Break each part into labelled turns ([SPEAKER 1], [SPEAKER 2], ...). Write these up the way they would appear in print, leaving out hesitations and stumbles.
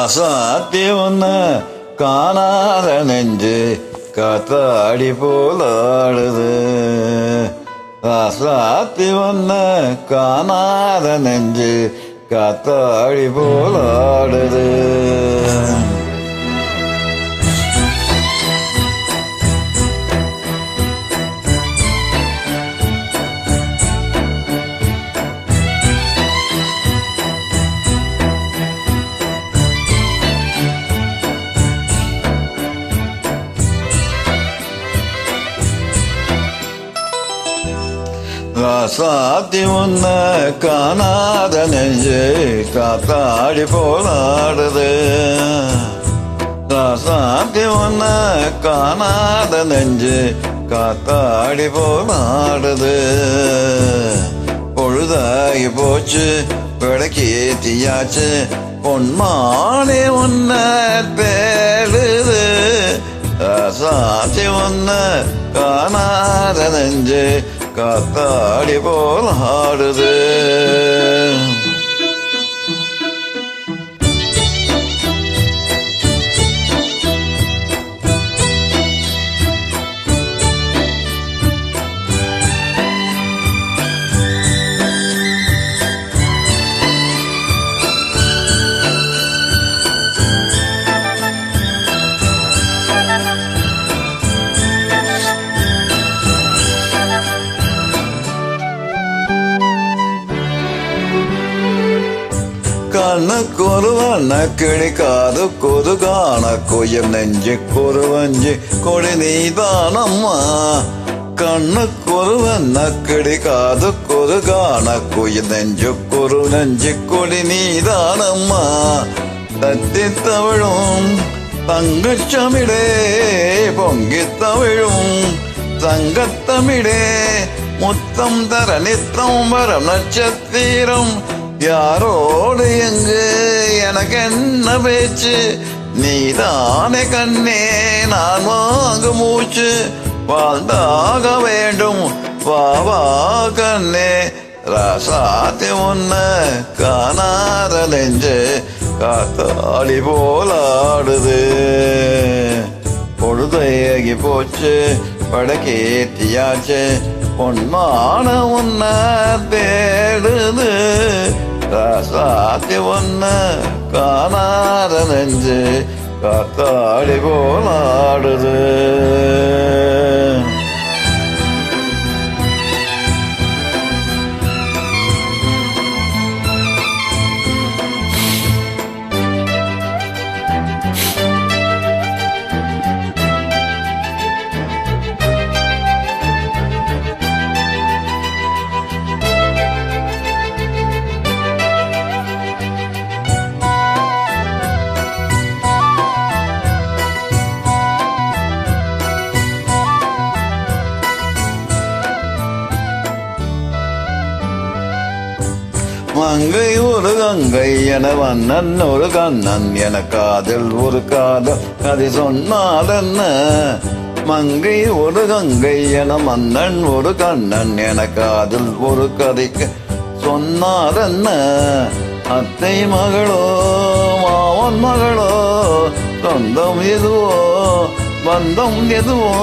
[SPEAKER 1] ராசாத்தி ஒன்ன காணாத நெஞ்சு காத்தாடி போலாடுது. ராசாத்தி ஒன்ன காணாத நெஞ்சு காத்தாடி போலாடுது. ராசாத்தி ஒன்ன காணாத நெஞ்சு காத்தாடி போலாடுது. ராசாத்தி ஒன்ன காணாத நெஞ்சு காத்தாடி போலாடுது. பொழுதாகி போச்சு விளக்கேத்தியாச்சு பொன்மானே ஒன்ன தேடுது. ராசாத்தி ஒன்ன காணாத நெஞ்சு காத்தாடி போல் ஆடுது. கண்ணுக்கொருவன கிடைக்காது கொதுகான கொய்யம் நெஞ்சு கொருவஞ்சு கொடி நீதானம்மா. கண்ணுக்கொருவன கிடைக்காது கொதுகான கொய்யம் நெஞ்சு கொரு நெஞ்சு கொடி நீதானம்மா. தத்தி தவிழும் தங்கச்சமிடே பொங்கி தவிழும் தங்கத்தமிடே முத்தம் தர நித்தம் வரம் நட்சத்திரம். யாரோடு எங்கு எனக்கு என்ன பேச்சு நீதானே கண்ணே நான் வாங்க மூச்சு. வாழ்ந்தாக வேண்டும் வாவா கண்ணே. ராசாத்தி ஒன்ன காணாத நெஞ்சு காத்தாடி போலாடுது. பொழுதாகி போச்சு படக்கேத்தியாச்சு பொன்மான ஒன்ன தேடுது. ராசாத்தி ஒன்ன காணாத நெஞ்சு காத்தாடி போலாடுது. மங்கை ஒரு கங்கை என வண்ணன் ஒரு கண்ணன் என காதல் ஒரு காதல் கதை சொன்னால் என்ன. மங்கை ஒரு கங்கை என மன்னன் ஒரு கண்ணன் என காதல் ஒரு கதைக்கு சொன்னால் என்ன. அத்தை மகளோ மாவன் மகளோ சொந்தம் எதுவோ பந்தம் எதுவோ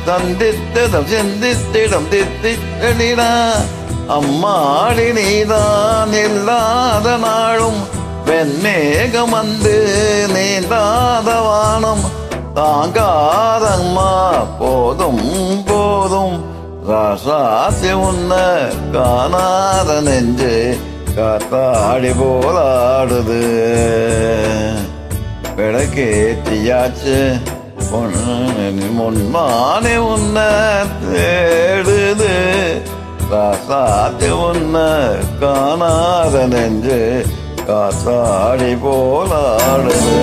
[SPEAKER 1] தந்தித்திடம் சிந்தித்திடம் தித்திடா. அம்மாடி நீதான் இல்லாத நாளும் வெண்ணேகம் வந்து நீந்தாத வானம் தாங்காதம்மா போதும் போதும். ராசாத்தி உன்ன காணாத நெஞ்சு காத்தாடி போலாடுது. விளக்கேத்தியாச்சு முன்மானே உன்ன தேடுது. ராசாத்தி ஒன்ன காணாத நெஞ்சு காத்தாடி போலாடுது.